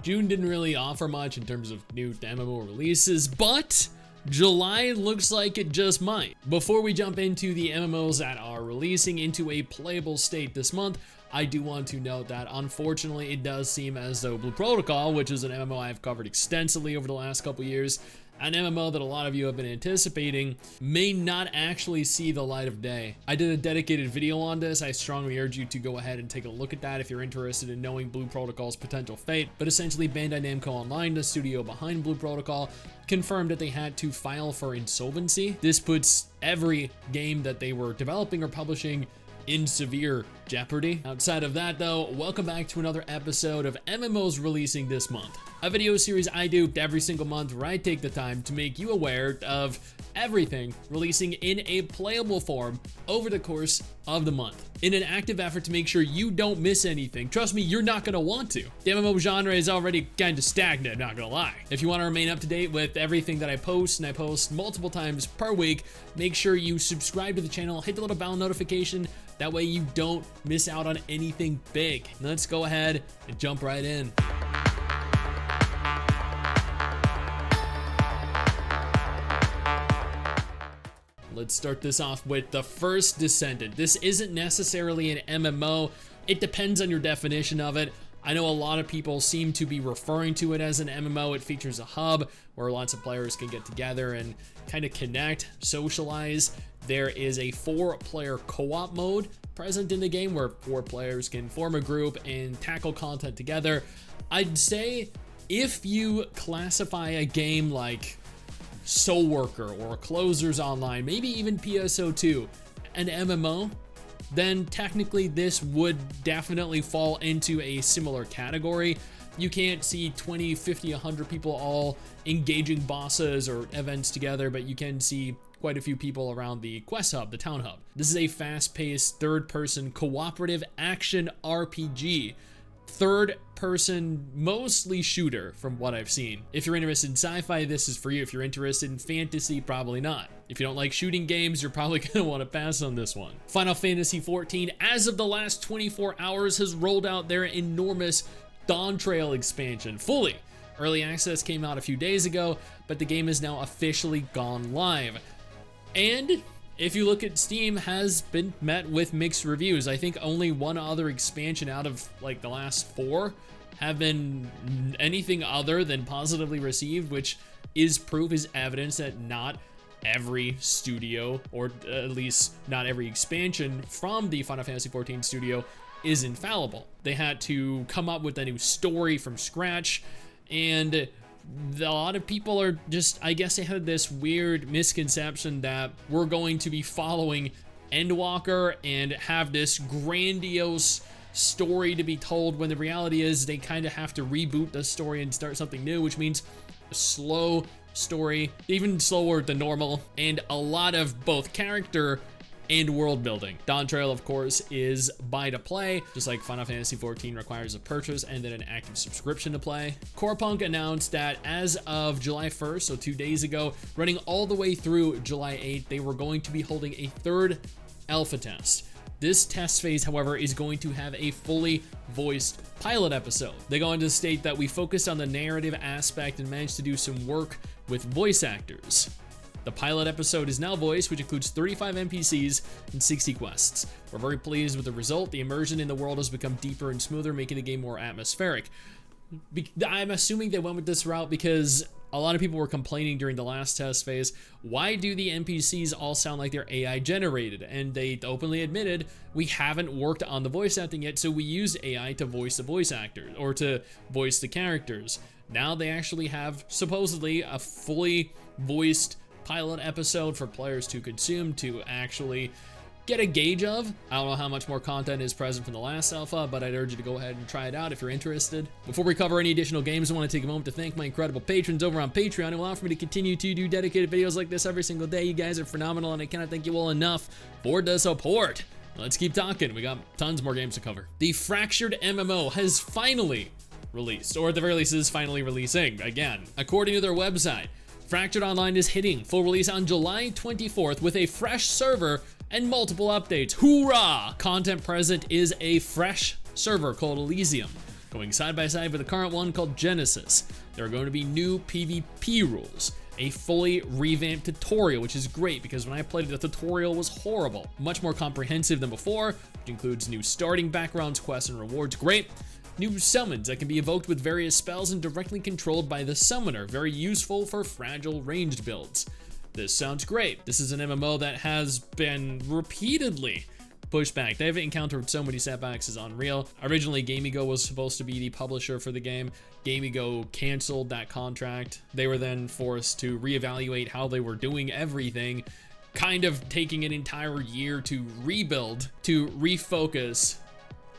June didn't really offer much in terms of new MMO releases, but July looks like it just might. Before we jump into the MMOs that are releasing into a playable state this month, I do want to note that unfortunately it does seem as though Blue Protocol, which is an MMO I've covered extensively over the last couple years, an MMO that a lot of you have been anticipating, may not actually see the light of day. I did a dedicated video on this. I strongly urge you to go ahead and take a look at that if you're interested in knowing Blue Protocol's potential fate. But essentially, Bandai Namco Online, the studio behind Blue Protocol, confirmed that they had to file for insolvency. This puts every game that they were developing or publishing in severe jeopardy. Outside of that though, welcome back to another episode of MMOs releasing this month, a video series I do every single month where I take the time to make you aware of everything releasing in a playable form over the course of the month, in an active effort to make sure you don't miss anything. Trust me, you're not gonna want to. The MMO genre is already kind of stagnant, not gonna lie. If you want to remain up to date with everything that I post, and I post multiple times per week, make sure you subscribe to the channel, hit the little bell notification, that way you don't miss out on anything big. Let's go ahead and jump right in. Let's start this off with the First Descendant. This isn't necessarily an MMO. It depends on your definition of it. I know a lot of people seem to be referring to it as an MMO. It features a hub where lots of players can get together and kind of connect, socialize. There is a 4-player co-op mode present in the game where 4 players can form a group and tackle content together. I'd say if you classify a game like Soul Worker or Closers Online, maybe even PSO2, an MMO, then technically this would definitely fall into a similar category. You can't see 20, 50, 100 people all engaging bosses or events together, but you can see quite a few people around the quest hub, the town hub. This is a fast-paced, third-person cooperative action RPG. Third-person, mostly shooter from what I've seen. If you're interested in sci-fi, this is for you. If you're interested in fantasy, probably not. If you don't like shooting games, you're probably gonna want to pass on this one. Final Fantasy XIV, as of the last 24 hours, has rolled out their enormous Dawntrail expansion fully. Early access came out a few days ago, but the game is now officially gone live. And if you look at Steam, has been met with mixed reviews. I think only one other expansion out of like the last 4 have been anything other than positively received, which is proof, is evidence that not every studio, or at least not every expansion from the Final Fantasy XIV studio, is infallible. They had to come up with a new story from scratch, and a lot of people are just, I guess they had this weird misconception that we're going to be following Endwalker and have this grandiose story to be told, when the reality is they kind of have to reboot the story and start something new, which means a slow story, even slower than normal, and a lot of both character and world building. Dawntrail, of course, is buy to play, just like Final Fantasy XIV requires a purchase and then an active subscription to play. Corepunk announced that as of July 1st, so 2 days ago, running all the way through July 8th, they were going to be holding a 3rd alpha test. This test phase, however, is going to have a fully voiced pilot episode. They go on to state that we focused on the narrative aspect and managed to do some work with voice actors. The pilot episode is now voiced, which includes 35 NPCs and 60 quests. We're very pleased with the result. The immersion in the world has become deeper and smoother, making the game more atmospheric. I'm assuming they went with this route because a lot of people were complaining during the last test phase, why do the NPCs all sound like they're AI generated? And they openly admitted, we haven't worked on the voice acting yet, so we use AI to voice the voice actors, or to voice the characters. Now they actually have, supposedly, a fully voiced pilot episode for players to consume, to actually get a gauge of. I don't know how much more content is present from the last alpha, but I'd urge you to go ahead and try it out if you're interested. Before we cover any additional games, I want to take a moment to thank my incredible patrons over on Patreon who allow for me to continue to do dedicated videos like this every single day. You guys are phenomenal, and I cannot thank you all enough for the support. Let's keep talking. We got tons more games to cover. The Fractured MMO has finally released, or at the very least is finally releasing again. According to their website, Fractured Online is hitting full release on July 24th with a fresh server and multiple updates. Hoorah! Content present is a fresh server called Elysium. Going side by side with the current one called Genesis. There are going to be new PvP rules, a fully revamped tutorial, which is great because when I played it, the tutorial was horrible. Much more comprehensive than before, which includes new starting backgrounds, quests, and rewards. Great. New summons that can be evoked with various spells and directly controlled by the summoner. Very useful for fragile ranged builds. This sounds great. This is an MMO that has been repeatedly pushed back. They've encountered so many setbacks, it's unreal. Originally, GameGo was supposed to be the publisher for the game. GameGo canceled that contract. They were then forced to reevaluate how they were doing everything, kind of taking an entire year to rebuild, to refocus,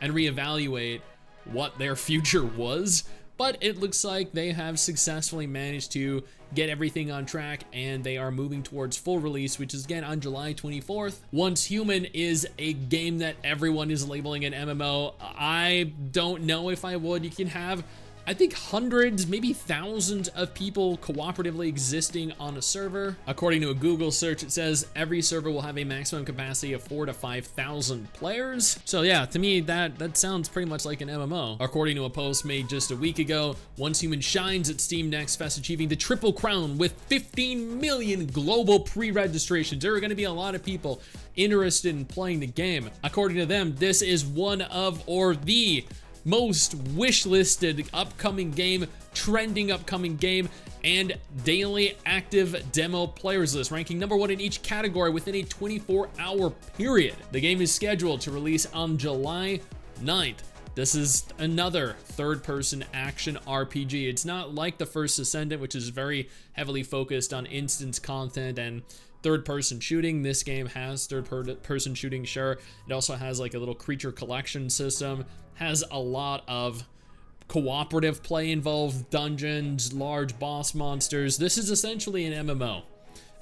and reevaluate what their future was. But it looks like they have successfully managed to get everything on track, and they are moving towards full release, which is again on July 24th. Once Human is a game that everyone is labeling an MMO. I don't know if I would. You can have, I think, hundreds, maybe thousands of people cooperatively existing on a server. According to a Google search, it says every server will have a maximum capacity of 4,000 to 5,000 players. So yeah, to me, that sounds pretty much like an MMO. According to a post made just a week ago, Once Human shines at Steam Next Fest, achieving the triple crown with 15 million global pre-registrations. There are going to be a lot of people interested in playing the game. According to them, this is one of, or the most wish-listed upcoming game, trending upcoming game, and daily active demo players list, ranking #1 in each category within a 24-hour period. The game is scheduled to release on July 9th. This is another third-person action RPG. It's not like the First Descendant, which is very heavily focused on instance content and third-person shooting. This game has third-person shooting, sure. It also has like a little creature collection system, has a lot of cooperative play involved, dungeons, large boss monsters. This is essentially an MMO.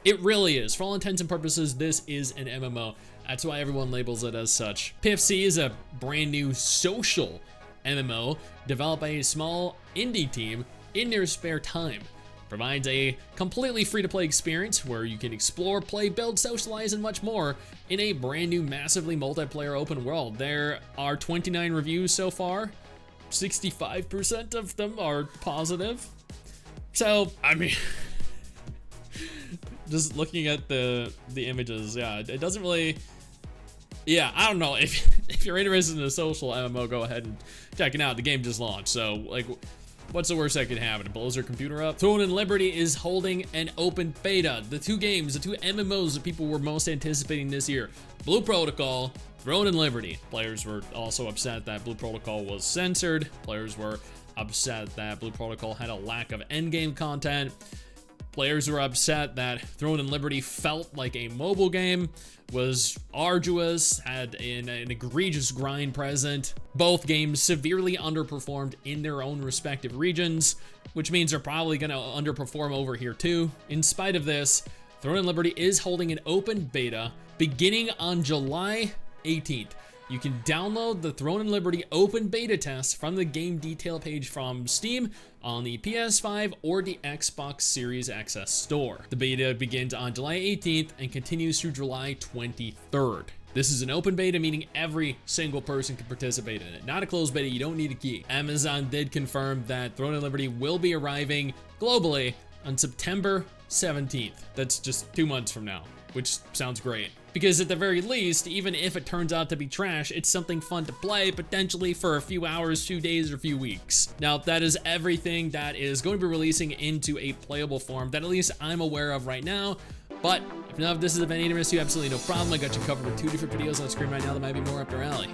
It really is. For all intents and purposes, this is an MMO. That's why everyone labels it as such. Piffsy is a brand new social MMO developed by a small indie team in their spare time. Provides a completely free-to-play experience where you can explore, play, build, socialize, and much more in a brand new, massively multiplayer open world. There are 29 reviews so far. 65% of them are positive. So, I mean, just looking at the images, yeah, it doesn't really. Yeah, I don't know. If you're interested in a social MMO, go ahead and check it out. The game just launched, so like, what's the worst that could happen? It blows your computer up? Throne and Liberty is holding an open beta. The two games, the two MMOs that people were most anticipating this year. Blue Protocol, Throne and Liberty. Players were also upset that Blue Protocol was censored. Players were upset that Blue Protocol had a lack of endgame content. Players were upset that Throne and Liberty felt like a mobile game, was arduous, had an egregious grind present. Both games severely underperformed in their own respective regions, which means they're probably going to underperform over here too. In spite of this, Throne and Liberty is holding an open beta beginning on July 18th. You can download the Throne and Liberty open beta test from the game detail page from Steam on the PS5 or the Xbox Series XS store. The beta begins on July 18th and continues through July 23rd. This is an open beta, meaning every single person can participate in it. Not a closed beta, you don't need a key. Amazon did confirm that Throne and Liberty will be arriving globally on September 17th. That's just 2 months from now, which sounds great. Because at the very least, even if it turns out to be trash, it's something fun to play, potentially for a few hours, few days, or few weeks. Now, that is everything that is going to be releasing into a playable form that at least I'm aware of right now. But if none of this is of any interest to you, absolutely no problem. I got you covered with 2 different videos on screen right now that might be more up your alley.